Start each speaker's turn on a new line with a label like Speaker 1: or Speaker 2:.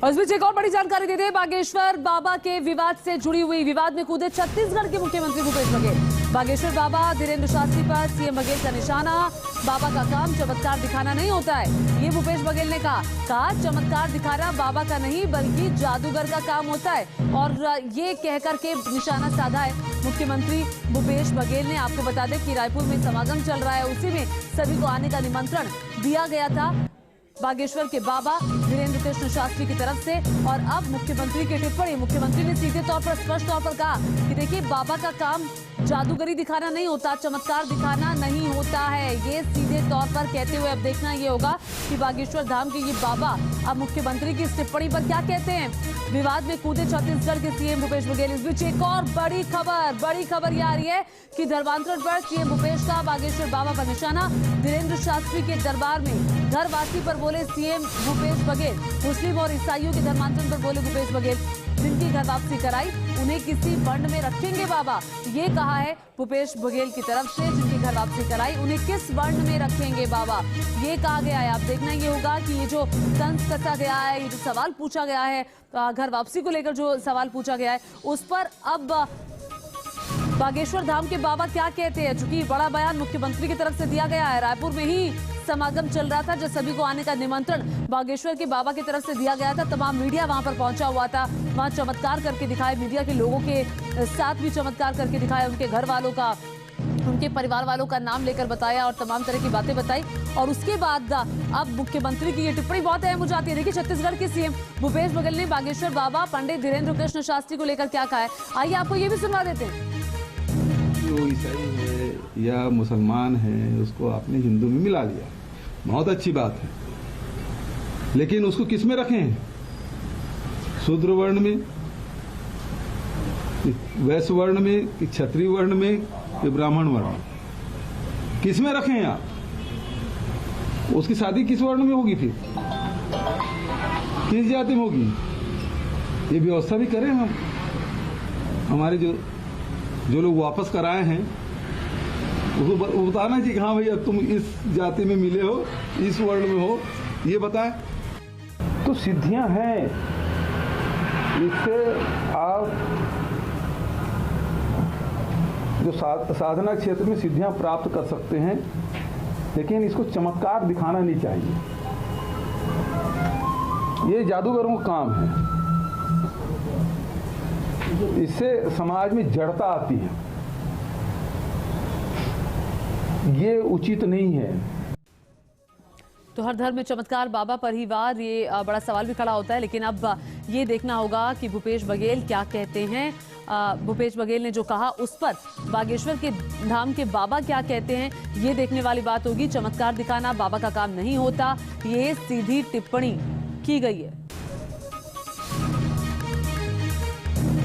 Speaker 1: और इस बीच एक और बड़ी जानकारी देते हैं, बागेश्वर बाबा के विवाद से जुड़ी हुई विवाद में कूदे छत्तीसगढ़ के मुख्यमंत्री भूपेश बघेल। बागेश्वर बाबा धीरेन्द्र शास्त्री पर सीएम बघेल का निशाना। बाबा का काम चमत्कार दिखाना नहीं होता है, ये भूपेश बघेल ने कहा चमत्कार दिखाना बाबा का नहीं बल्कि जादूगर का काम होता है। और ये कहकर के निशाना साधा है मुख्यमंत्री भूपेश बघेल ने। आपको बता दें कि रायपुर में समागम चल रहा है, उसी में सभी को आने का निमंत्रण दिया गया था बागेश्वर के बाबा धीरेन्द्र कृष्ण शास्त्री की तरफ से। और अब मुख्यमंत्री की टिप्पणी, मुख्यमंत्री ने सीधे तौर पर स्पष्ट तौर पर कहा कि देखिए बाबा का काम जादूगरी दिखाना नहीं होता, चमत्कार दिखाना नहीं होता है, ये सीधे तौर पर कहते हुए अब देखना ये होगा कि बागेश्वर धाम के ये बाबा अब मुख्यमंत्री की इस टिप्पणी पर क्या कहते हैं। विवाद में कूदे छत्तीसगढ़ के सीएम भूपेश बघेल। इस बीच एक और बड़ी खबर ये आ रही है कि धर्मांतरण पर सीएम भूपेश का बागेश्वर बाबा पर निशाना। धीरेन्द्र शास्त्री के दरबार में घर वासी पर बोले सीएम भूपेश बघेल। मुस्लिम और ईसाइयों के धर्मांतरण पर बोले भूपेश बघेल, जिनकी घर वापसी कराई उन्हें किसी फंड में रखेंगे बाबा, ये कहा है भूपेश बघेल की तरफ से। जिनकी घर वापसी कराई उन्हें किस फंड में रखेंगे बाबा, ये कहा गया है। आप देखना ये होगा कि ये जो तंज कसा गया है, ये जो सवाल पूछा गया है घर वापसी को लेकर, जो सवाल पूछा गया है उस पर अब बागेश्वर धाम के बाबा क्या कहते हैं। चूंकि बड़ा बयान मुख्यमंत्री की तरफ से दिया गया है, रायपुर में ही समागम चल रहा था, जो सभी को आने का निमंत्रण बागेश्वर के बाबा की तरफ से दिया गया था। तमाम मीडिया वहां पर पहुंचा हुआ था, वहां चमत्कार करके दिखाए, मीडिया के लोगों के साथ भी चमत्कार करके दिखाया, उनके घर वालों का, उनके परिवार वालों का नाम लेकर बताया और तमाम तरह की बातें बताई। और उसके बाद अब मुख्यमंत्री की ये टिप्पणी बहुत अहम हो जाती है। देखिए छत्तीसगढ़ के सीएम भूपेश बघेल ने बागेश्वर बाबा पंडित धीरेन्द्र कृष्ण शास्त्री को लेकर क्या कहा है, आइए आपको ये भी सुनवा देते हैं।
Speaker 2: जो ईसाई है या मुसलमान है उसको आपने हिंदू में मिला लिया, बहुत अच्छी बात है, लेकिन उसको किस में रखें? शूद्र वर्ण में, वैश्य वर्ण में, क्षत्रिय वर्ण में, कि ब्राह्मण वर्ण में? किस में रखें आप? उसकी शादी किस वर्ण में होगी, फिर किस जाति में होगी? ये व्यवस्था भी करें हम। हमारे जो लोग वापस कराए हैं उसको बताना चाहिए कि हाँ भैया तुम इस जाति में मिले हो, इस वर्ण में हो, ये बताएं। तो सिद्धियां हैं, इससे आप जो साधना क्षेत्र में सिद्धियां प्राप्त कर सकते हैं, लेकिन इसको चमत्कार दिखाना नहीं चाहिए। ये जादूगरों का काम है, इससे समाज में जड़ता आती है, ये उचित नहीं है।
Speaker 1: तो हर धर्म में चमत्कार, बाबा पर ही वार, ये बड़ा सवाल भी खड़ा होता है। लेकिन अब ये देखना होगा कि भूपेश बघेल क्या कहते हैं। भूपेश बघेल ने जो कहा उस पर बागेश्वर के धाम के बाबा क्या कहते हैं, ये देखने वाली बात होगी। चमत्कार दिखाना बाबा का काम नहीं होता, ये सीधी टिप्पणी की गई है।